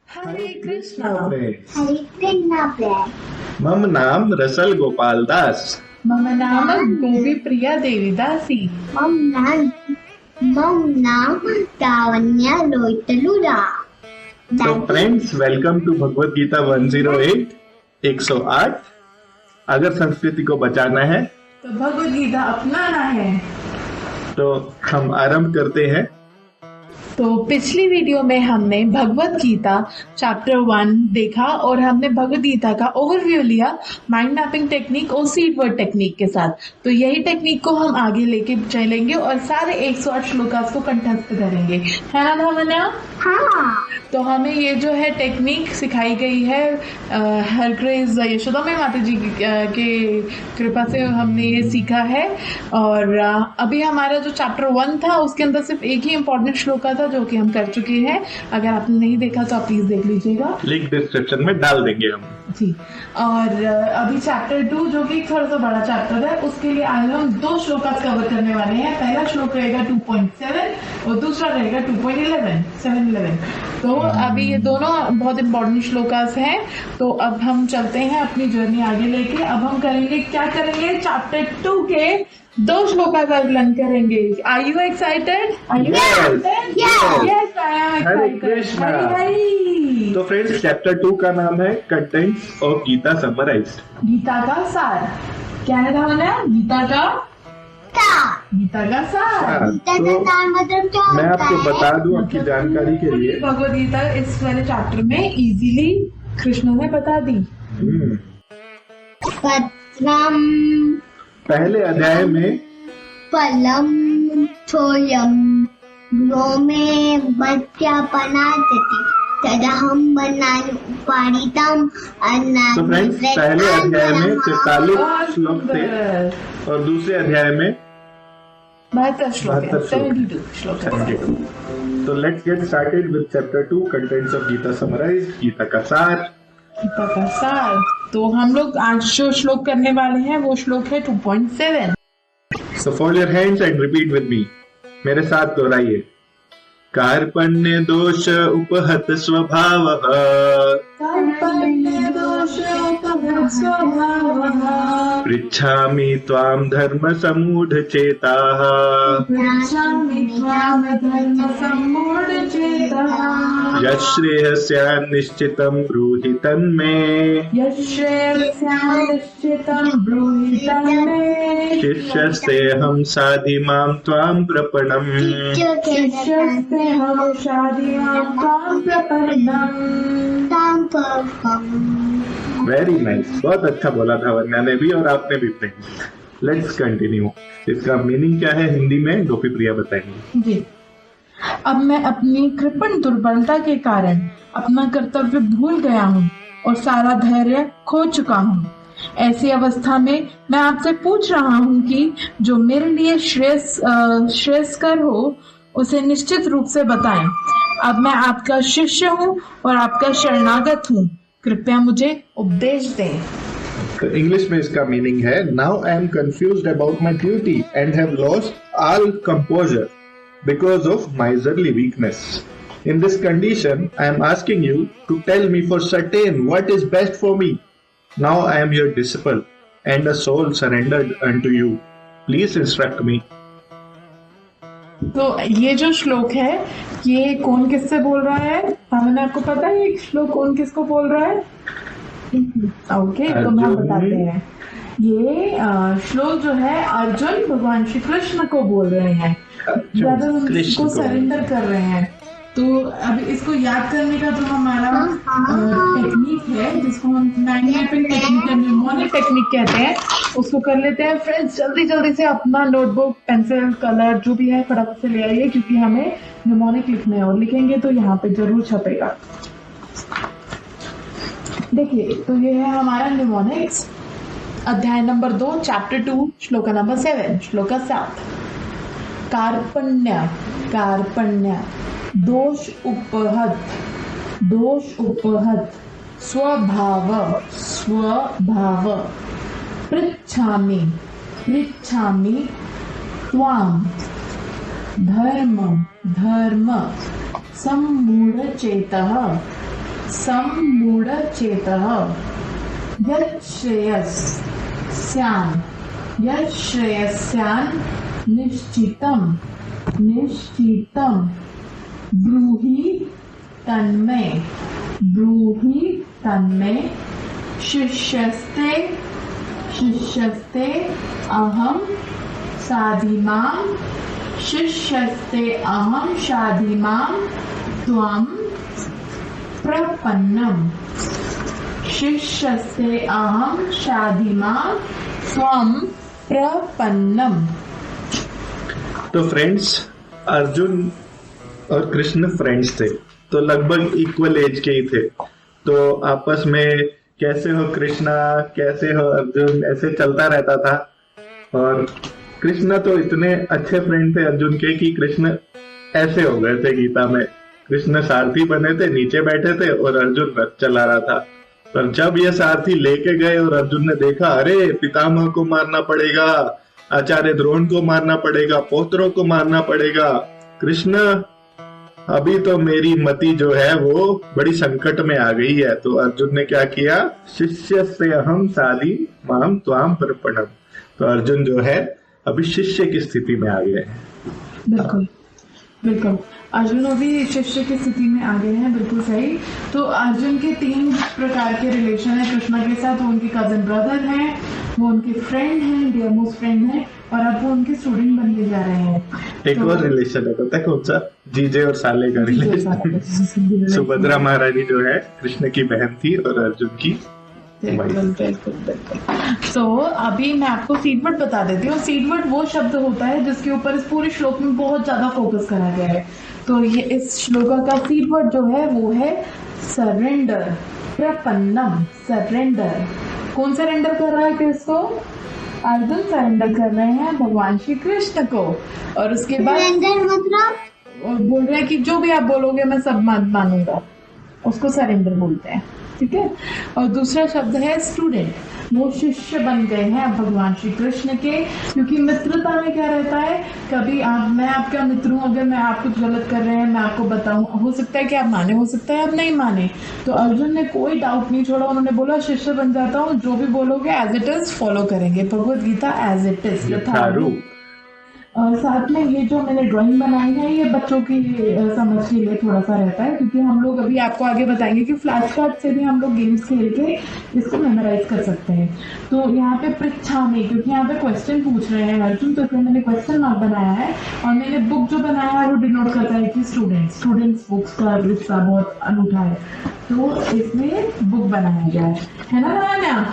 हरे Krishna friends, हरे Krishna friend. मम नाम Russell Gopal Das. मम नाम गोपी प्रिया देवीदासी। मम नाम लावण्या लोहितलुरा। तो friends, welcome to Bhagavad Gita 108 108। अगर संस्कृति को बचाना है तो भगवत गीता अपनाना है। तो हम आरंभ करते हैं। तो पिछली वीडियो में हमने भगवत गीता चैप्टर 1 देखा और हमने भगवत गीता का ओवरव्यू लिया माइंड मैपिंग टेक्निक और सीड वर्ड टेक्निक के साथ। तो यही टेक्निक को हम आगे लेके चलेंगे और सारे 108 श्लोकास को कंठस्थ करेंगे, है ना भावना? हाँ, तो हमें ये जो है टेक्निक सिखाई गई है हरग्रेज यशोदा में माता जी के कृपा से हमने ये सीखा है। और अभी हमारा जो चैप्टर 1 था उसके अंदर सिर्फ एक ही इम्पोर्टेंट श्लोका था जो कि हम कर चुके हैं। अगर आपने नहीं देखा तो आप प्लीज देख लीजिएगा, लिंक डिस्क्रिप्शन में डाल देंगे हम जी। और अभी चैप्टर 2 जो कि थोड़ा सा बड़ा चैप्टर है, उसके लिए आज हम 2 श्लोकास कवर करने वाले हैं। पहला श्लोक रहेगा 2.7 और दूसरा रहेगा 2.11 711। तो अभी ये दोनों बहुत इंपॉर्टेंट श्लोकास हैं। तो अब हम चलते हैं अपनी जर्नी आगे लेके। अब हम करेंगे क्या करेंगे, चैप्टर 2 के 2 श्लोका का लर्न करेंगे। Are you excited? Yes, I am Hare excited. Krishna. Hari तो फ्रेंड्स, चैप्टर 2 का नाम है contents of Gita summarised. Gita का सार। क्या है भावना? गीता का सार। तो मतलब क्या मैं होता आपको है? बता दूं आपकी जानकारी के लिए। भगवत गीता इस वाले चैप्टर में इजीली कृष्ण ने बता दी। पत्रम पहले अध्याय में फलम छोयम ग्रोमे बच्चा बनाते तदा हम बनाने उपाड़ितम तो फ्रेंड्स, पहले अध्याय में 43 श्लोक थे और दूसरे अध्याय में 72 श्लोक है, 72 श्लोक है। 72। तो let's get started with chapter 2 contents of Gita summarised, Gita का सार। गीता का सार। तो हम लोग आज जो श्लोक करने वाले हैं वो श्लोक है 2.7। So fold your hands and repeat with me. मेरे साथ दोहराइए। कार्पण्य दोष उपहत स्वभावः, पृच्छामि त्वां धर्म समूढ़ चेताः, यश्रेयस्यान्निश्चितं ब्रूहि तन्मे, शिष्यस्तेऽहं साधिमां त्वां प्रपन्नम्। वेरी नाइस, बहुत अच्छा बोला था वन्या ने भी और आपने भी फ्रेंड्स। Let's continue. इसका मीनिंग क्या है हिंदी में गोपी प्रिया बताएंगे जी। अब मैं अपनी कृपण दुर्बलता के कारण अपना कर्तव्य भूल गया हूँ और सारा धैर्य खो चुका हूँ। ऐसी अवस्था में मैं आपसे पूछ रहा हूँ कि जो मेरे लिए श्रेयस्कर हो उसे निश्चित रूप से बताएं। अब मैं आपका शिष्य हूँ और आपका शरणागत हूँ, कृपया मुझे उपदेश दें। तो इंग्लिश में इसका मीनिंग है, now I am confused about my duty and have lost all composer because of miserly weakness. In this condition, I am asking you to tell me for certain what is best for me. Now I am your disciple and a soul surrendered unto you. Please instruct me. तो ये जो श्लोक है ये कौन किससे बोल रहा है? हमने आपको पता है ये श्लोक कौन किसको बोल रहा है? ओके, तो हम बताते हैं। ये श्लोक जो है अर्जुन भगवान श्री कृष्ण को बोल रहे हैं, ज्यादा उसको सरेंडर कर रहे हैं। तो अब इसको याद करने का जो हमारा टेक्निक है जिसको हम माइंड मैपिंग टेक्निक या निमोनिक टेक्निक कहते हैं उसको कर लेते हैं। फ्रेंड्स, जल्दी जल्दी से अपना नोटबुक पेंसिल कलर जो भी है फटाफट से ले आइए क्योंकि हमें निमोनिक लिखना है और लिखेंगे तो यहाँ पे जरूर छपेगा। देखिए, तो ये है हमारा निमोनिक्स, अध्याय number 2 chapter 2 shloka number 7 shloka 7। कार्पण्य दोष उपहत स्वभाव पृच्छामि त्वां धर्म सम्मूढ़चेतः सम्मूढ़चेतः यत् श्रेयस्यान् निश्चितं ब्रूहि तन्मे शिष्यस्ते अहं शाधिमां त्वं प्रपन्नम्। शिष्यस्ते अहं शाधिमां त्वं प्रपन्नम्। तो फ्रेंड्स, अर्जुन और कृष्ण फ्रेंड्स थे, तो लगभग इक्वल एज के ही थे। तो आपस में कैसे हो कृष्णा, कैसे हो अर्जुन, ऐसे चलता रहता था। और कृष्ण तो इतने अच्छे फ्रेंड थे अर्जुन के कि कृष्ण ऐसे हो गए थे गीता में। कृष्ण सारथी बने थे, नीचे बैठे थे और अर्जुन रथ चला रहा था। पर जब ये सारथी लेके गए और अर्जुन ने देखा, अरे पितामह को मारना पड़ेगा, आचार्य द्रोण को मारना पड़ेगा, पौत्रों को मारना पड़ेगा, कृष्ण अभी तो मेरी मति जो है वो बड़ी संकट में आ गई है। तो अर्जुन ने क्या किया, शिष्यस्ते अहं शाधिमां त्वां प्रपन्नम्। तो अर्जुन जो है अभी शिष्य की स्थिति में आ गए हैं। बिल्कुल अर्जुन अभी शिष्य की स्थिति में आ गए हैं, बिल्कुल सही। तो अर्जुन के 3 प्रकार के रिलेशन है कृष्णा के साथ। वो उनके कजन ब्रदर हैं, वो उनके फ्रेंड हैं, डियर मोस्ट फ्रेंड हैं, और अब वो उनके स्टूडेंट बनने जा रहे हैं। एक और रिलेशन है, पता है कौन सा? जीजे और साले का रिलेशन। सुभद्रा महारानी जो है कृष्ण की बहन थी और अर्जुन की। बिल्कुल। तो अभी मैं आपको सीड वर्ड बता देती हूँ। सीड वर्ड वो शब्द होता है जिसके ऊपर इस पूरे श्लोक में बहुत ज्यादा फोकस करा गया है। तो ये इस श्लोक का सीड वर्ड जो है वो है सरेंडर, प्रपन्नम, सरेंडर। कौन सरेंडर कर रहा है किसको? अर्जुन सरेंडर कर रहे हैं भगवान श्री कृष्ण को। और उसके बाद मतलब बोल रहे हैं कि जो भी आप बोलोगे मैं सब मानूंगा, उसको सरेंडर बोलते हैं, ठीक है। और दूसरा शब्द है स्टूडेंट। वो शिष्य बन गए हैं भगवान श्री कृष्ण के, क्योंकि मित्रता में क्या रहता है, कभी मैं आपका मित्र हूँ, अगर मैं आप कुछ गलत कर रहे हैं मैं आपको बताऊं, हो सकता है कि आप माने, हो सकता है आप नहीं माने। तो अर्जुन ने कोई डाउट नहीं छोड़ा, उन्होंने बोला शिष्य बन जाता हूँ, जो भी बोलोगे एज इट इज फॉलो करेंगे, Bhagavad Gita as it is Yatharup. और साथ में ये जो मैंने ड्राइंग बनाई है ये बच्चों की समझ के लिए थोड़ा सा रहता है, क्योंकि हम लोग अभी आपको आगे बताएंगे कि फ्लैश कार्ड से भी हम लोग गेम्स खेल के इसको मेमोराइज कर सकते हैं। तो यहाँ पे पृच्छा में, क्योंकि यहाँ पे क्वेश्चन पूछ रहे हैं अर्जुन, तो इसलिए मैंने क्वेश्चन मार्क बनाया है। और मैंने बुक जो बनाया है वो डिनोट करता है कि स्टूडेंट्स बुक्स का रिश्ता बहुत अनूठा है, तो इसमें बुक बनाया गया है ना नया।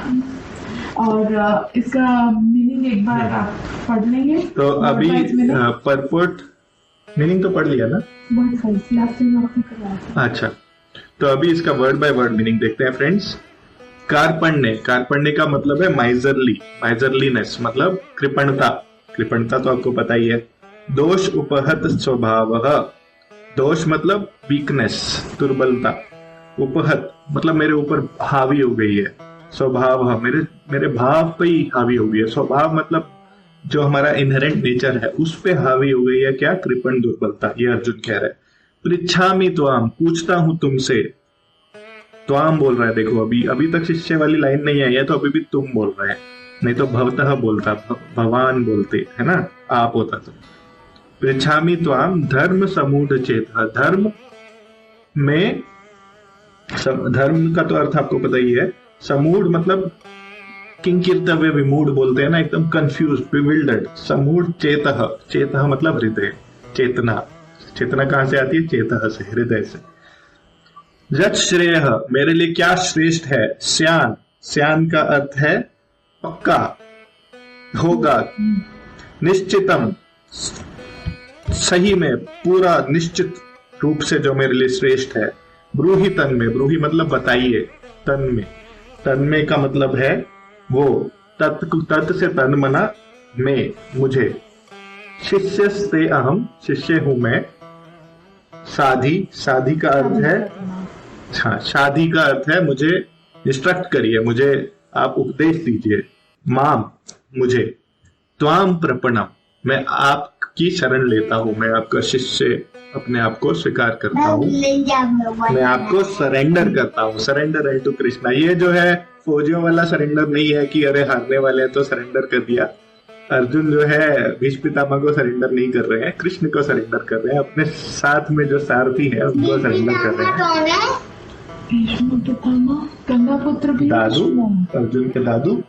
और इसका मीनिंग एक बार आप पढ़ लेंगे। तो अभी परपोर्ट मीनिंग तो पढ़ लिया ना? अच्छा, तो अभी इसका वर्ड बाय वर्ड मीनिंग देखते हैं फ्रेंड्स। कार्पण्य का मतलब है माइजरलीनेस, मतलब कृपणता। कृपणता तो आपको पता ही है। दोष उपहत स्वभाव, दोष मतलब वीकनेस, दुर्बलता। उपहत मतलब मेरे ऊपर हावी हो गई है। स्वभाव मेरे भाव पे ही हावी हो गई है। स्वभाव मतलब जो हमारा इनहेरेंट नेचर है उस पे हावी हो गई है क्या? कृपण, दुर्बलता। ये अर्जुन कह रहा है। पृच्छामि त्वाम, पूछता हूं तुमसे। त्वाम बोल रहा है, देखो अभी तक शिष्य वाली लाइन नहीं आई है, तो अभी भी तुम बोल रहे हैं, नहीं तो भवतः बोलता, भगवान बोलते है ना, आप होता तो। पृच्छामि त्वाम धर्म समूढ़ चेतः, धर्म का तो अर्थ आपको पता ही है। समूढ़ मतलब किंकिर्तव्य विमूढ़ बोलते हैं ना, एकदम कंफ्यूज, बिविल्डर्ड। समूढ़ चेतः मतलब हृदय, चेतना कहां से आती है? चेतः से, हृदय से। यत् श्रेयः, मेरे लिए क्या श्रेष्ठ है? स्यान का अर्थ है पक्का, होगा। निश्चितम, सही में, पूरा निश्चित रूप से जो मेरे लिए श्रेष्ठ है। ब्रूहि तन्मे, ब्रूहि मतलब बताइए, तन्मे का मतलब है वो, तत् से तन मना में, मुझे। शिष्यस्ते अहम, शिष्य हूं मैं। साधी का अर्थ है, हाँ, शादी का अर्थ है मुझे इंस्ट्रक्ट करिए, मुझे आप उपदेश दीजिए। माम, मुझे। त्वाम प्रपणम, मैं की शरण लेता हूँ, मैं आपका शिष्य अपने आप को स्वीकार करता हूँ, मैं आपको सरेंडर करता हूँ। सरेंडर एंड टू कृष्णा, ये जो है फौजियों वाला सरेंडर नहीं है कि अरे हारने वाले हैं तो सरेंडर कर दिया। अर्जुन जो है भीष्म पितामह को सरेंडर नहीं कर रहे हैं, कृष्ण को सरेंडर कर रहे हैं, अपने साथ में जो सारथी है उनको सरेंडर कर रहे हैं। भीष्म पितामह गंगा पुत्र भी दादू, अर्जुन के दादू।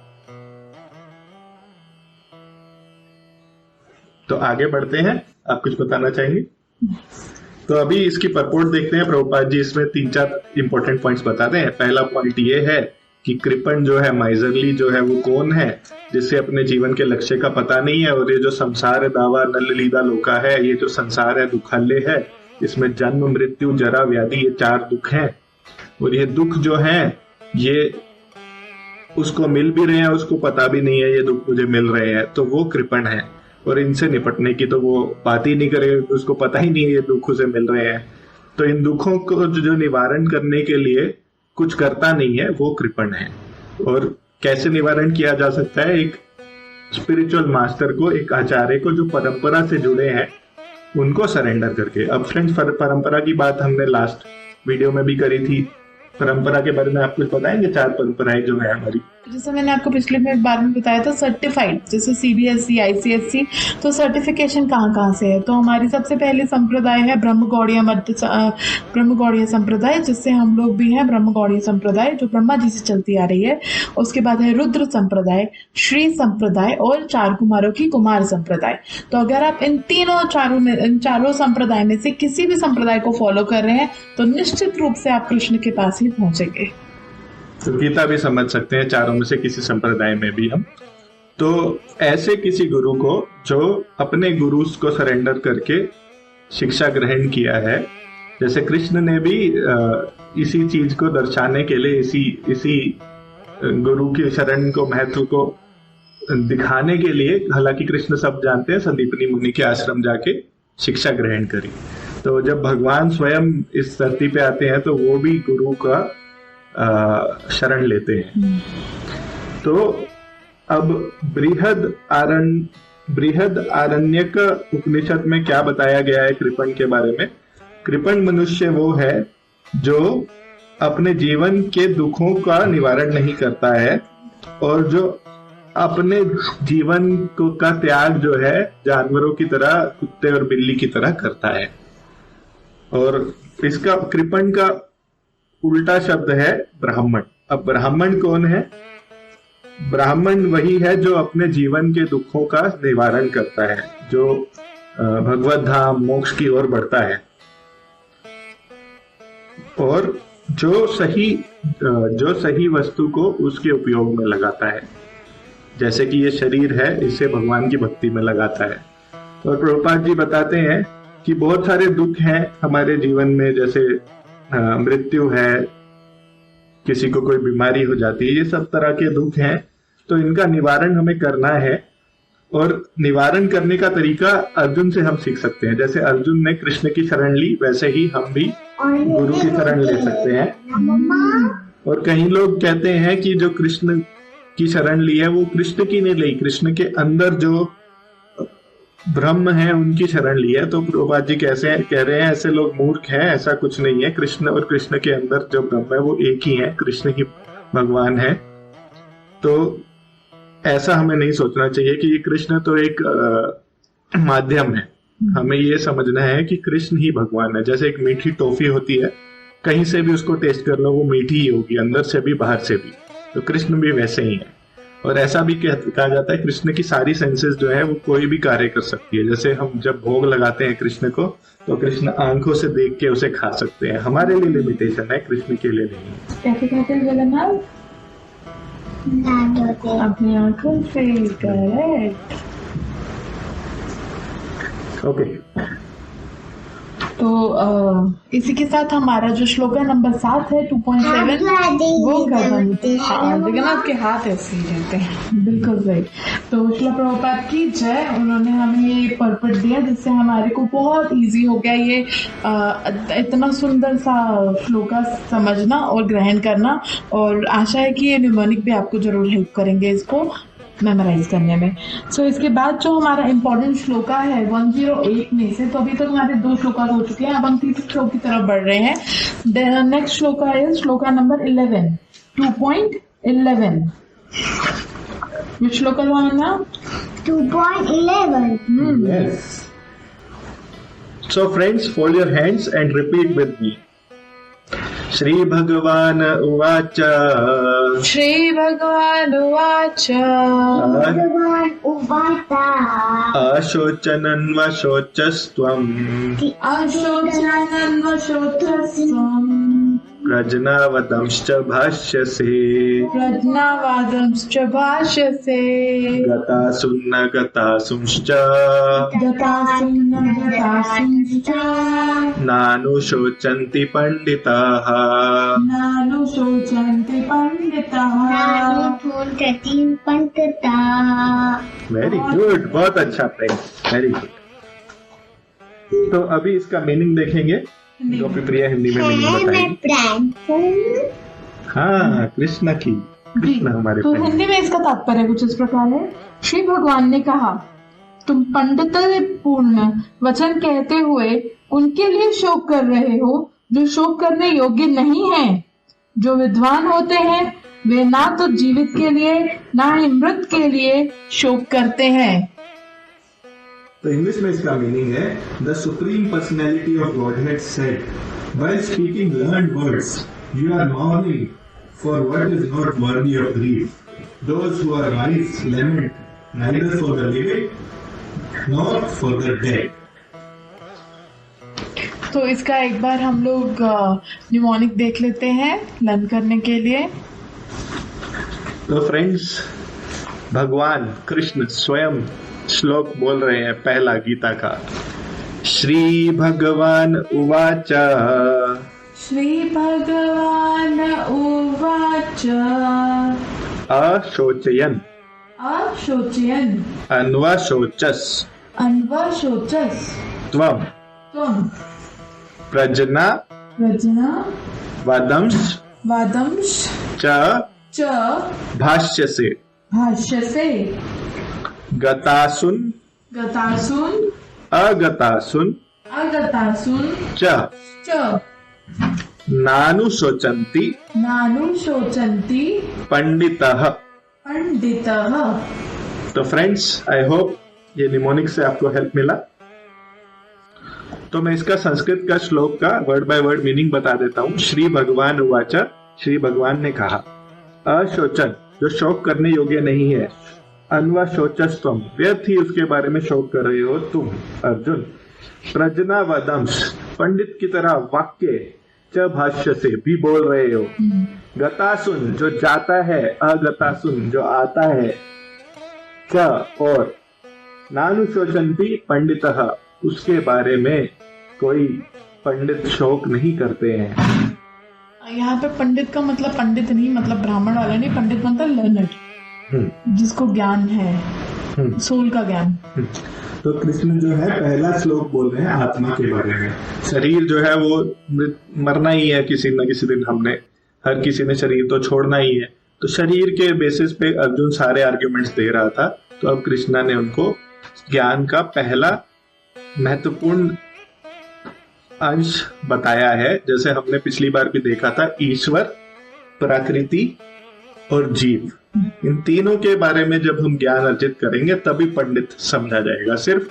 तो आगे बढ़ते हैं, आप कुछ बताना चाहेंगे? तो अभी इसकी परपोर्ट देखते हैं। प्रभुपाद जी इसमें 3-4 इंपॉर्टेंट पॉइंट्स बताते हैं। पहला पॉइंट ये है कि कृपण जो है, माइजरली जो है, वो कौन है जिससे अपने जीवन के लक्ष्य का पता नहीं है, और ये जो संसार दावा नल लीदा लोका है, ये जो संसार है दुखालय है, इसमें जन्म मृत्यु जरा व्याधि ये 4 दुख हैं, और ये दुख जो है ये उसको मिल भी रहे हैं, उसको पता भी नहीं है ये दुख मुझे मिल रहे हैं, तो वो कृपण है। और इनसे निपटने की तो वो बात ही नहीं करेगा, उसको पता ही नहीं है ये दुख उसे मिल रहे हैं। तो इन दुखों को जो निवारण करने के लिए कुछ करता नहीं है, वो कृपण है। और कैसे निवारण किया जा सकता है? एक स्पिरिचुअल मास्टर को, एक आचार्य को जो परंपरा से जुड़े हैं, उनको सरेंडर करके। अब फ्रेंड्स, परंपरा की बात हमने लास्ट वीडियो में भी करी थी। परंपरा के बारे में आप कुछ बताएंगे? 4 परंपराएं जो है हमारी, जैसे मैंने आपको पिछले में बार में बताया था, सर्टिफाइड, जैसे CBSE ICSE, तो सर्टिफिकेशन कहाँ से है? तो हमारी सबसे पहले संप्रदाय है ब्रह्मगौड़ीय संप्रदाय, जिससे हम लोग भी हैं। ब्रह्मगौड़ीय संप्रदाय जो ब्रह्मा जी से चलती आ रही है। उसके बाद है रुद्र संप्रदाय, श्री संप्रदाय और 4 कुमारों की कुमार संप्रदाय। तो अगर आप इन चारों संप्रदाय में से किसी भी संप्रदाय को फॉलो कर रहे हैं तो निश्चित रूप से आप कृष्ण के पास ही पहुंचेंगे। तो गीता भी समझ सकते हैं चारों में से किसी संप्रदाय में भी हम। तो ऐसे किसी गुरु को जो अपने गुरु को सरेंडर करके शिक्षा ग्रहण किया है, जैसे कृष्ण ने भी इसी चीज को दर्शाने के लिए, इसी गुरु के शरण को, महत्व को दिखाने के लिए, हालांकि कृष्ण सब जानते हैं, संदीपनी मुनि के आश्रम जाके शिक्षा ग्रहण करी। तो जब भगवान स्वयं इस धरती पे आते हैं तो वो भी गुरु का शरण लेते हैं। तो अब बृहद आरण्यक उपनिषद में क्या बताया गया है कृपण के बारे में? कृपण मनुष्य वो है जो अपने जीवन के दुखों का निवारण नहीं करता है, और जो अपने जीवन का त्याग जो है जानवरों की तरह, कुत्ते और बिल्ली की तरह करता है। और इसका कृपण का उल्टा शब्द है ब्राह्मण। अब ब्राह्मण कौन है? ब्राह्मण वही है जो अपने जीवन के दुखों का निवारण करता है, जो भगवत धाम मोक्ष की ओर बढ़ता है, और जो सही वस्तु को उसके उपयोग में लगाता है। जैसे कि ये शरीर है, इसे भगवान की भक्ति में लगाता है। और प्रभुपाद जी बताते हैं कि बहुत सारे दुख हैं हमारे जीवन में, जैसे मृत्यु है, किसी को कोई बीमारी हो जाती है, ये सब तरह के दुख हैं। तो इनका निवारण हमें करना है, और निवारण करने का तरीका अर्जुन से हम सीख सकते हैं। जैसे अर्जुन ने कृष्ण की शरण ली, वैसे ही हम भी गुरु की शरण ले सकते हैं। और कई लोग कहते हैं कि जो कृष्ण की शरण ली है वो कृष्ण की नहीं ली, कृष्ण के अंदर जो ब्रह्म है उनकी शरण ली है। तो प्रभुपाद जी कैसे कह रहे हैं ऐसे लोग मूर्ख हैं, ऐसा कुछ नहीं है। कृष्ण और कृष्ण के अंदर जो ब्रह्म है वो एक ही है, कृष्ण ही भगवान है। तो ऐसा हमें नहीं सोचना चाहिए कि ये कृष्ण तो एक माध्यम है। हमें ये समझना है कि कृष्ण ही भगवान है। जैसे एक मीठी टॉफी होती है, कहीं से भी उसको टेस्ट कर लो वो मीठी ही होगी, अंदर से भी बाहर से भी। तो कृष्ण भी वैसे ही है। और ऐसा भी कहा जाता है कृष्ण की सारी सेंसेस जो है वो कोई भी कार्य कर सकती है। जैसे हम जब भोग लगाते हैं कृष्ण को, तो कृष्ण आंखों से देख के उसे खा सकते हैं। हमारे लिए लिमिटेशन है, कृष्ण के लिए नहीं। कैसे खाते हैं जगन्नाथ? अपनी आंखों से। करेक्ट। ओके। तो इसी के साथ हमारा जो श्लोका नंबर 7 है 2.7 वो खत्म। हाँ, जगन्नाथ के हाथ ऐसे ही रहते हैं, बिल्कुल सही। तो श्रील प्रभुपाद की जय, उन्होंने हमें ये परपट दिया जिससे हमारे को बहुत इजी हो गया ये इतना सुंदर सा श्लोका समझना और ग्रहण करना। और आशा है कि ये न्यूमोनिक भी आपको जरूर हेल्प करेंगे इसको। मेमोराइज करने में। सो इसके बाद जो हमारा इम्पोर्टेंट श्लोका है 108 में से, तो अभी तक हमारे 2 श्लोका हो चुके हैं, अब हम तीसरे श्लोक की तरफ बढ़ रहे हैं। नेक्स्ट श्लोका है श्लोका नंबर 11, 2.11। विच श्लोका है 2.11. Yes. So friends, fold your hands and repeat with me. Shri Bhagavan Uvacha. Shri भगवान उवाच Bhagavan Uvata. Ashochananvashocastvam अशोचनन्वशोचस्वम् प्रज्ञावदंश्च भाष्यसे प्रज्ञावादंश्च भाष्यसे गतासुन्न गतासुंश्च गतासुन्न गतासुंश्च नानुशोचन्ति पंडिताः नानुशोचन्ति पंडिताः। Nanuthuntatim pantata. Very good, बहुत अच्छा फ्रेंड्स, वेरी गुड। तो अभी इसका मीनिंग देखेंगे। गोपीप्रिया हिंदी में मीनिंग है मैं बताएंगे। तो हाँ, कृष्ण की, कृष्ण हमारे तो फ्रेंड। हिंदी में इसका तात्पर्य कुछ इस प्रकार है। श्री भगवान ने कहा, तुम पंडितपूर्ण वचन कहते हुए उनके लिए शोक कर रहे हो जो शोक करने योग्य नहीं है। जो विद्वान होते हैं वे ना तो जीवित के लिए ना ही मृत के लिए शोक करते हैं। तो इंग्लिश में इसका मीनिंग है, the supreme personality of godhead said, while speaking learned words, you are mourning for what is not worthy of grief. Those who are wise lament neither for the living not for the dead. तो इसका एक बार हम लोग mnemonic देख लेते हैं learn करने के लिए। तो फ्रेंड्स, भगवान कृष्ण स्वयं श्लोक बोल रहे हैं पहला गीता का। श्री भगवान उवाच श्री भगवान उवाच अशोचयन् अशोचयन् अन्वशोचस् अन्वशोचस् त्वं त्वं प्रज्ञा प्रज्ञा वदंश्च वादंश च च भाष्यसे भाष्यसे गतासुन गतासुन अगतासुन अगतासुन च च नानुशोचन्ति नानुशोचन्ति पंडितः। पंडितः। तो फ्रेंड्स, आई होप ये निमोनिक से आपको हेल्प मिला। तो मैं इसका संस्कृत का श्लोक का वर्ड बाय वर्ड मीनिंग बता देता हूँ। श्री भगवान उवाच, श्री भगवान ने कहा, अशोचन जो शोक करने योग्य नहीं है, अन्वशोचस्त्वम व्यर्थ ही उसके बारे में शोक कर रहे हो तुम अर्जुन, प्रज्ञा वदंश पंडित की तरह वाक्य च भाष्य से भी बोल रहे हो, गतासुन जो जाता है, अगतासुन जो आता है, च और नानुशोचन्ति पंडितः उसके बारे में कोई पंडित शोक नहीं करते हैं। यहाँ पे पंडित का मतलब पंडित नहीं, मतलब ब्राह्मण वाला नहीं, पंडित मतलब लर्नड, जिसको ज्ञान है, सोल का ज्ञान। तो कृष्ण जो है पहला श्लोक बोल रहे हैं आत्मा के बारे में। शरीर जो है वो मरना ही है किसी न किसी दिन, हमने हर किसी ने शरीर तो छोड़ना ही है। तो शरीर के बेसिस पे अर्जुन सारे आर्ग्यूमेंट्स दे रहा था, तो अब कृष्णा ने उनको ज्ञान का पहला महत्वपूर्ण अंश बताया है। जैसे हमने पिछली बार भी देखा था, ईश्वर, प्रकृति और जीव, इन तीनों के बारे में जब हम ज्ञान अर्जित करेंगे तभी पंडित समझा जाएगा। सिर्फ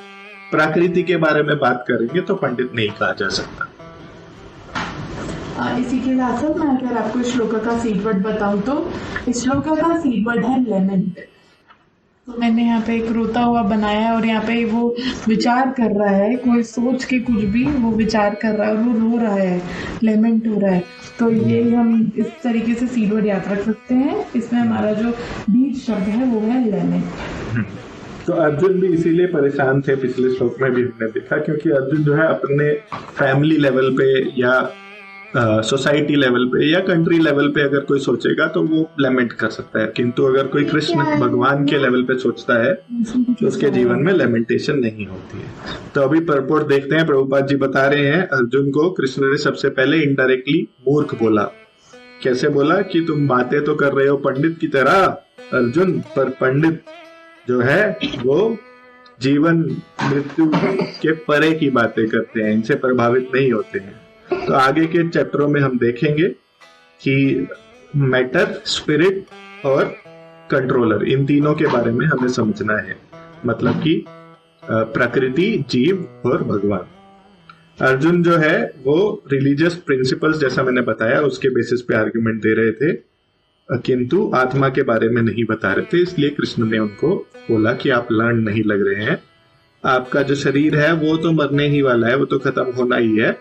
प्रकृति के बारे में बात करेंगे तो पंडित नहीं कहा जा सकता। इसी के साथ साथ मैं अगर आपको श्लोका का सीड वर्ड बताऊं तो इस श्लोका का सीड वर्ड है लेमेंट। तो मैंने यहाँ पे एक रोता हुआ बनाया है और यहाँ पे वो विचार कर रहा है, कोई सोच के कुछ भी वो विचार कर रहा है, वो रो रहा है, लेमेंट हो रहा है। तो ये हम इस तरीके से सीड वर्ड याद रख सकते हैं। इसमें हमारा जो बीज शब्द है वो है लेमेंट। तो अर्जुन भी इसीलिए परेशान थे, पिछले श्लोक में भी हमने देखा, क्योंकि अर्जुन जो है अपने फैमिली लेवल पे या सोसाइटी लेवल पे या कंट्री लेवल पे अगर कोई सोचेगा तो वो लेमेंट कर सकता है, किंतु अगर कोई कृष्ण भगवान के लेवल पे सोचता है तो उसके जीवन में लेमेंटेशन नहीं होती है। तो अभी परपोर्ट देखते हैं। प्रभुपाद जी बता रहे हैं अर्जुन को कृष्ण ने सबसे पहले इनडायरेक्टली मूर्ख बोला। कैसे बोला कि तुम बातें तो कर रहे हो पंडित की तरह, अर्जुन, पर पंडित जो है वो जीवन मृत्यु के परे की बातें करते हैं, इनसे प्रभावित नहीं होते हैं। तो आगे के चैप्टरों में हम देखेंगे कि मैटर, स्पिरिट और कंट्रोलर, इन तीनों के बारे में हमें समझना है। मतलब कि प्रकृति, जीव और भगवान। अर्जुन जो है वो रिलीजियस प्रिंसिपल्स, जैसा मैंने बताया, उसके बेसिस पे आर्गुमेंट दे रहे थे, किंतु आत्मा के बारे में नहीं बता रहे थे। इसलिए कृष्ण ने उनको बोला कि आप लर्न नहीं लग रहे हैं, आपका जो शरीर है वो तो मरने ही वाला है, वो तो खत्म होना ही है।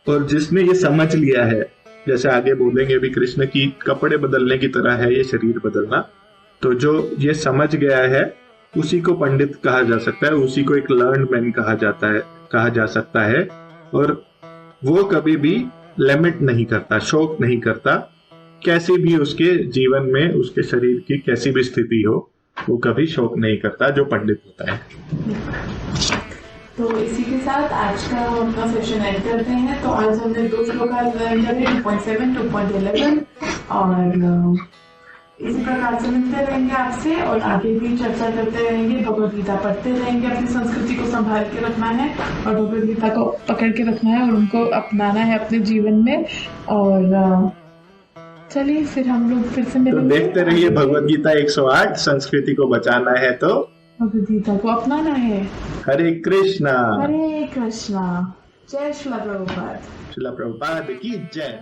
और जिसने ये समझ लिया है, जैसे आगे बोलेंगे भी कृष्ण, की कपड़े बदलने की तरह है ये शरीर बदलना, तो जो ये समझ गया है उसी को पंडित कहा जा सकता है, उसी को एक लर्न मैन कहा जा सकता है। और वो कभी भी लिमिट नहीं करता, शोक नहीं करता, कैसी भी उसके जीवन में, उसके शरीर की कैसी भी स्थिति हो, वो कभी शोक नहीं करता, जो पंडित होता है। तो इसी के साथ आज का हम अपना सेशन एंड करते हैं। तो आज हमने 2 श्लोक लर्न करे, 2.7, 2.11, और इसी प्रकार से मिलते रहेंगे आपसे और आगे भी चर्चा करते रहेंगे, भगवद गीता पढ़ते रहेंगे। अपनी संस्कृति को संभाल के रखना है और भगवद गीता को पकड़ के रखना है और उनको अपनाना है अपने जीवन में। और चलिए फिर हम लोग फिर से मिलेंगे। तो देखते रहिए भगवद गीता 108, संस्कृति को बचाना है तो भगवद गीता को अपनाना है। हरे कृष्णा। हरे कृष्णा। जय श्रीला प्रभुपाद। श्रीला प्रभुपाद की जय। जय।